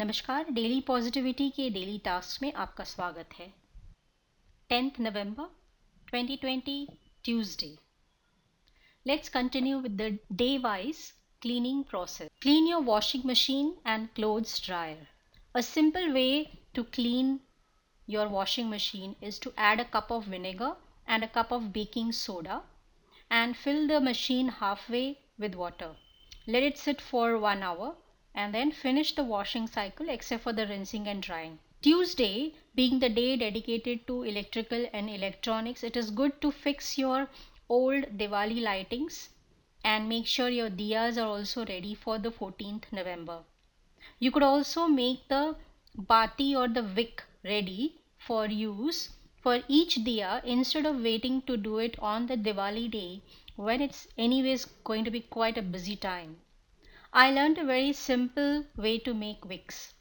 नमस्कार, daily positivity के daily task में आपका स्वागत है। 10th November 2020 Tuesday. Let's continue with the day-wise cleaning process. Clean your washing machine and clothes dryer. A simple way to clean your washing machine is to add a cup of vinegar and a cup of baking soda and fill the machine halfway with water. Let it sit for 1 hour and then finish the washing cycle except for the rinsing and drying. Tuesday being the day dedicated to electrical and electronics, it is good to fix your old Diwali lightings and make sure your diyas are also ready for the 14th November. You could also make the bati or the wick ready for use for each diya instead of waiting to do it on the Diwali day when it's anyways going to be quite a busy time. I learned a very simple way to make wicks.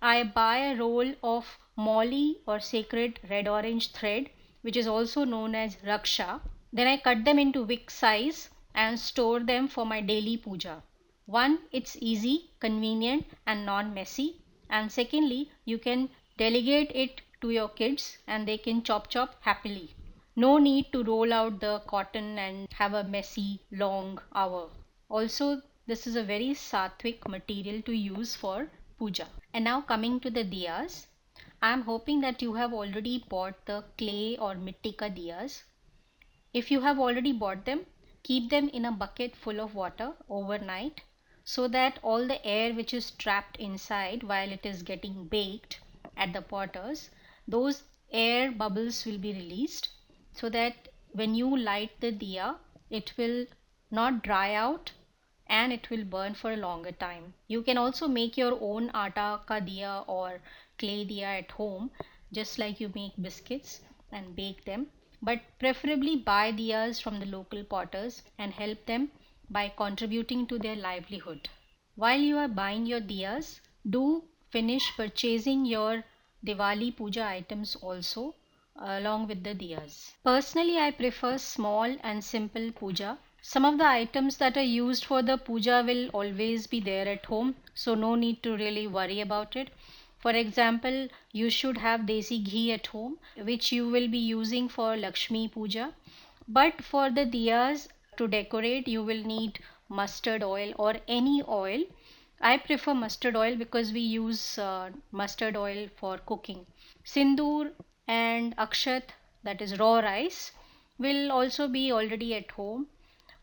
I buy a roll of molly or sacred red orange thread, which is also known as raksha. Then I cut them into wick size and store them for my daily puja. One, it's easy, convenient, and non messy. And secondly, you can delegate it to your kids and they can chop happily. No need to roll out the cotton and have a messy long hour. Also, this is a very sattvic material to use for puja. And now coming to the diyas, I am hoping that you have already bought the clay or mitti ka diyas. If you have already bought them, keep them in a bucket full of water overnight so that all the air which is trapped inside while it is getting baked at the potters, those air bubbles will be released so that when you light the diya, it will not dry out and it will burn for a longer time. You can also make your own atta ka diya or clay diya at home, just like you make biscuits and bake them. But preferably buy diyas from the local potters and help them by contributing to their livelihood. While you are buying your diyas, do finish purchasing your Diwali puja items also along with the diyas. Personally, I prefer small and simple puja. Some of the items that are used for the puja will always be there at home, so no need to really worry about it. For example, you should have desi ghee at home, which you will be using for Lakshmi puja. But for the diyas to decorate, you will need mustard oil or any oil. I prefer mustard oil because we use mustard oil for cooking. Sindoor and akshat, that is raw rice, will also be already at home.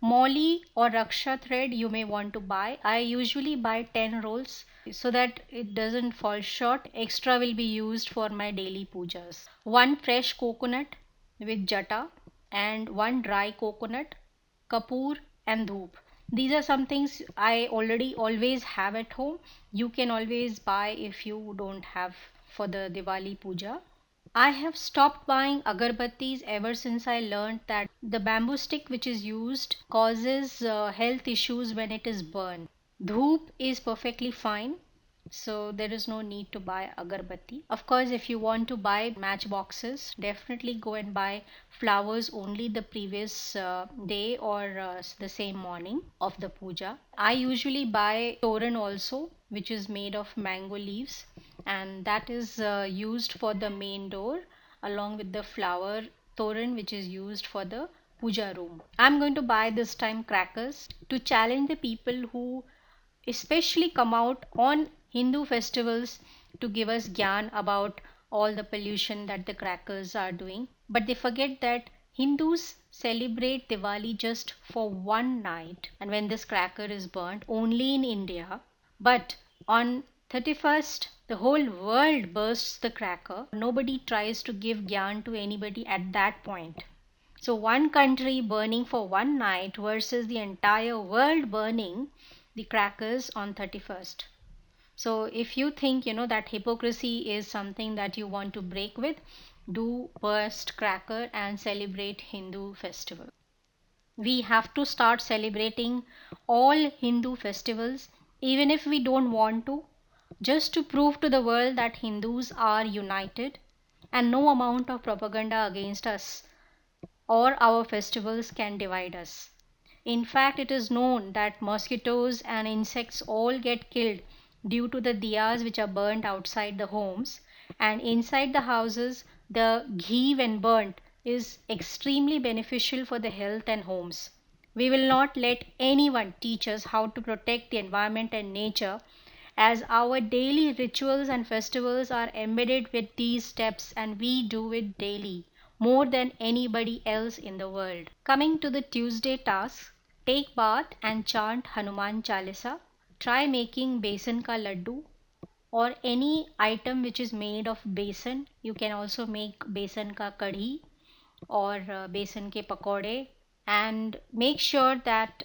Molly or Raksha thread you may want to buy. I usually buy 10 rolls so that it doesn't fall short. Extra will be used for my daily pujas. One fresh coconut with jata and one dry coconut, kapoor and dhoop. These are some things I already always have at home. You can always buy if you don't have for the Diwali puja. I have stopped buying agarbattis ever since I learned that the bamboo stick which is used causes health issues when it is burned. Dhoop is perfectly fine, so there is no need to buy agarbatti. Of course, if you want to buy matchboxes, definitely go and buy flowers only the previous day or the same morning of the puja. I usually buy toran also, which is made of mango leaves, and that is used for the main door along with the flower toran which is used for the puja room. I'm going to buy this time crackers to challenge the people who especially come out on Hindu festivals to give us gyan about all the pollution that the crackers are doing. But they forget that Hindus celebrate Diwali just for one night, and when this cracker is burnt only in India. But on 31st, the whole world bursts the cracker. Nobody tries to give gyan to anybody at that point. So, one country burning for one night versus the entire world burning the crackers on 31st. So if you think that hypocrisy is something that you want to break with, do burst cracker and celebrate Hindu festival. We have to start celebrating all Hindu festivals even if we don't want to, just to prove to the world that Hindus are united and no amount of propaganda against us or our festivals can divide us. In fact, it is known that mosquitoes and insects all get killed due to the diyas which are burnt outside the homes, and inside the houses the ghee when burnt is extremely beneficial for the health and homes. We will not let anyone teach us how to protect the environment and nature, as our daily rituals and festivals are embedded with these steps and we do it daily more than anybody else in the world. Coming to the Tuesday task, take bath and chant Hanuman Chalisa. Try making besan ka laddu or any item which is made of besan. You can also make besan ka kadhi or besan ke pakode, and make sure that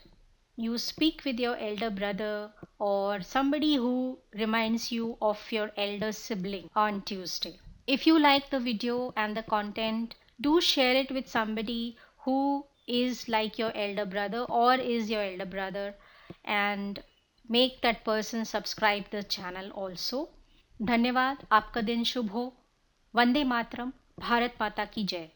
you speak with your elder brother or somebody who reminds you of your elder sibling on Tuesday. If you like the video and the content, do share it with somebody who is like your elder brother or is your elder brother, and make that person subscribe the channel also. धन्यवाद. आपका दिन शुभ हो. वंदे मातरम. भारत माता की जय.